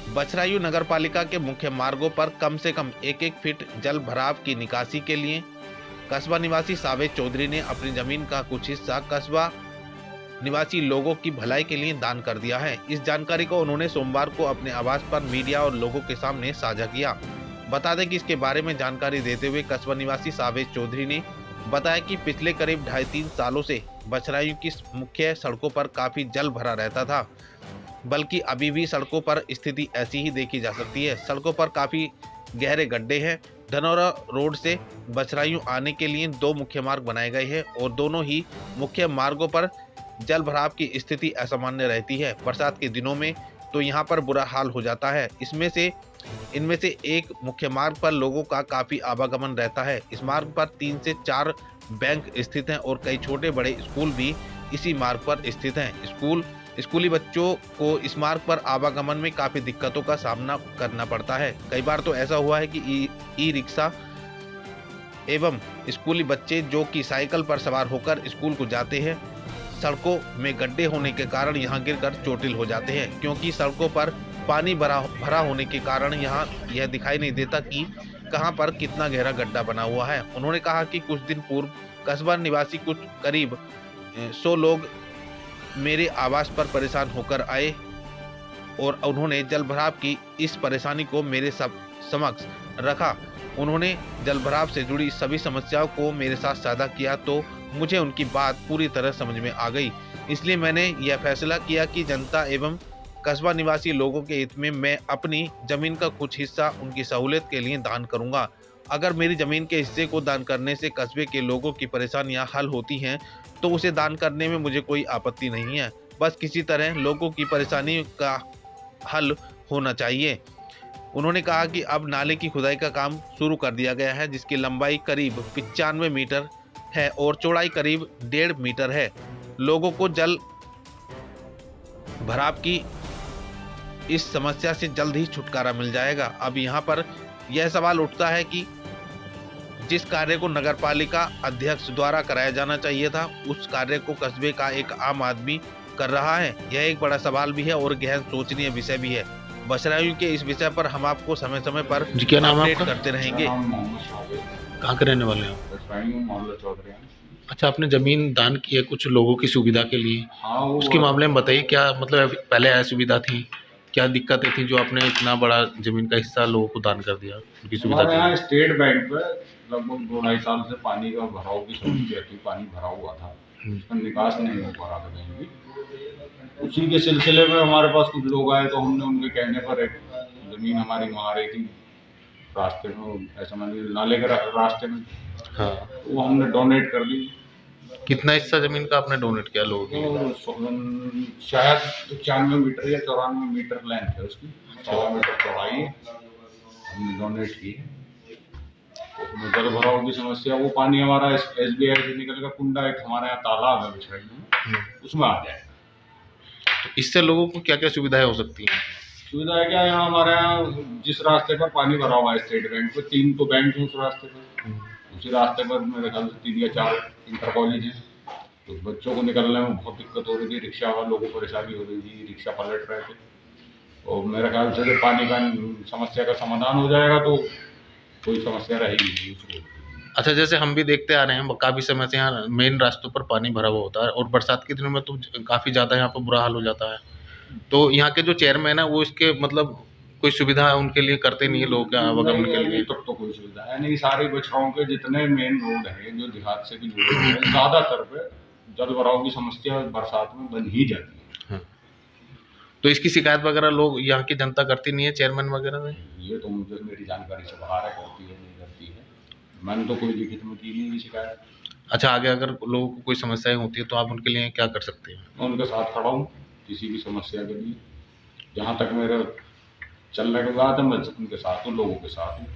बछरायू नगरपालिका के मुख्य मार्गों पर कम से कम 1-1 फीट जल भराव की निकासी के लिए कस्बा निवासी सावेद चौधरी ने अपनी जमीन का कुछ हिस्सा कस्बा निवासी लोगों की भलाई के लिए दान कर दिया है। इस जानकारी को उन्होंने सोमवार को अपने आवास पर मीडिया और लोगों के सामने साझा किया। बता दें कि इसके बारे में जानकारी देते हुए कस्बा निवासी सावेद चौधरी ने बताया कि पिछले करीब 2.5-3 सालों से बछरायू की मुख्य सड़कों पर काफी जल भरा रहता था, बल्कि अभी भी सड़कों पर स्थिति ऐसी ही देखी जा सकती है। सड़कों पर काफी गहरे गड्ढे हैं। धनौरा रोड से बछरायू आने के लिए 2 मुख्य मार्ग बनाए गए हैं और दोनों ही मुख्य मार्गों पर जल भराव की स्थिति असामान्य रहती है। बरसात के दिनों में तो यहाँ पर बुरा हाल हो जाता है। इनमें से एक मुख्य मार्ग पर लोगों का काफी आवागमन रहता है। इस मार्ग पर 3 से 4 बैंक स्थित हैं और कई छोटे बड़े स्कूल भी इसी मार्ग पर स्थित हैं। स्कूली बच्चों को इस मार्ग पर आवागमन में काफी दिक्कतों का सामना करना पड़ता है। कई बार तो ऐसा हुआ है कि ई रिक्शा एवं स्कूली बच्चे जो कि साइकिल पर सवार होकर स्कूल को जाते हैं, सड़कों में गड्ढे होने के कारण यहाँ गिरकर चोटिल हो जाते हैं, क्योंकि सड़कों पर पानी भरा होने के कारण यहाँ यह दिखाई नहीं देता कि कहाँ पर कितना गहरा गड्ढा बना हुआ है। उन्होंने कहा कि कुछ दिन पूर्व कस्बा निवासी कुछ करीब 100 लोग मेरे आवास पर परेशान होकर आए और उन्होंने जल भराव की इस परेशानी को मेरे समक्ष रखा। उन्होंने जल भराव से जुड़ी सभी समस्याओं को मेरे साथ साझा किया तो मुझे उनकी बात पूरी तरह समझ में आ गई। इसलिए मैंने यह फैसला किया कि जनता एवं कस्बा निवासी लोगों के हित में मैं अपनी जमीन का कुछ हिस्सा उनकी सहूलियत के लिए दान करूंगा। अगर मेरी जमीन के हिस्से को दान करने से कस्बे के लोगों की परेशानियां हल होती हैं तो उसे दान करने में मुझे कोई आपत्ति नहीं है। बस किसी तरह लोगों की परेशानी का हल होना चाहिए। उन्होंने कहा कि अब नाले की खुदाई का काम शुरू कर दिया गया है, जिसकी लंबाई करीब 95 मीटर है और चौड़ाई करीब 1.5 मीटर है। लोगों को जल भराव की इस समस्या से जल्द ही छुटकारा मिल जाएगा। अब यहाँ पर यह सवाल उठता है कि जिस कार्य को नगरपालिका अध्यक्ष द्वारा कराया जाना चाहिए था, उस कार्य को कस्बे का एक आम आदमी कर रहा है। यह एक बड़ा सवाल भी है और गहन सोचनीय विषय भी है। बछरायू के इस विषय पर हम आपको समय समय पर अपडेट करते रहेंगे। कहाँ के रहने वाले हैं? अच्छा, आपने जमीन दान की है कुछ लोगों की सुविधा के लिए। हाँ, उसके मामले में बताइए, क्या मतलब पहले असुविधा थी, क्या दिक्कतें थी जो आपने इतना बड़ा जमीन का हिस्सा लोगों को दान कर दिया उनकी सुविधा के लिए? स्टेट बैंक पे लगभग 2-2.5 साल से पानी का भराव की समस्या थी। पानी भरा हुआ था, उसका निकास नहीं हो पा रहा था कहीं भी। उसी के सिलसिले में हमारे पास कुछ लोग आए तो हमने उनके कहने पर एक जमीन हमारी वहाँ रही थी रास्ते में, ऐसा मान नाले के रास्ते में। हाँ, वो हमने डोनेट कर दी। कितना हिस्सा जमीन का आपने डोनेट किया लोगों को? तो शायद 95 मीटर या 94 मीटर लेंथ है उसकी, 100 मीटर चौड़ाई हमने डोनेट की। उसमें जल भराव की समस्या, वो पानी हमारा SBI से निकल का कुंडा एक हमारे यहाँ तालाब है बछरायू में, उसमें आ जाएगा। तो इससे लोगों को क्या क्या सुविधाएं हो सकती हैं? सुविधा है क्या, यहाँ हमारे यहाँ जिस रास्ते पर पानी भरा हुआ है स्टेट बैंक पे, 3 तो बैंक है उस रास्ते पर। उसी रास्ते पर मेरे ख्याल से 3 या 4 इंटर कॉलेज है। तो बच्चों को निकलने में बहुत दिक्कत हो रही थी, रिक्शा वालों को परेशानी हो रही थी, रिक्शा पलट रहे थे। और मेरे ख्याल से जब पानी का समस्या का समाधान हो जाएगा तो कोई समस्या रहेगी नहीं उसको। अच्छा, जैसे हम भी देखते आ रहे हैं काफ़ी समय से यहाँ मेन रास्तों पर पानी भरा हुआ होता है और बरसात के दिनों में तो काफ़ी ज़्यादा यहाँ पर बुरा हाल हो जाता है। तो यहाँ के जो चेयरमैन है वो इसके मतलब कोई सुविधा उनके लिए करते नहीं है लोगों के आवागमन के लिए? तब तो कोई सुविधा है नहीं। सारे बछराओं के जितने मेन रोड है जो देहात से भी जुड़े हुए हैं, ज़्यादातर पे जल भराव की समस्या बरसात में बन ही जाती है। हाँ। तो इसकी शिकायत वगैरह लोग यहाँ की जनता करती नहीं है चेयरमैन वगैरह में? ये तो मुझे मेरी जानकारी से बाहर है, करती है नहीं करती है, मैंने तो कोई लिखित में की नहीं शिकायत। अच्छा, आगे अगर लोगों को कोई समस्याएं होती है तो आप उनके लिए क्या कर सकते हैं? मैं उनके साथ खड़ा हूँ किसी भी समस्या के लिए। जहाँ तक मेरा चलने के बाद मैं उनके साथ हूँ, लोगों के साथ हूँ।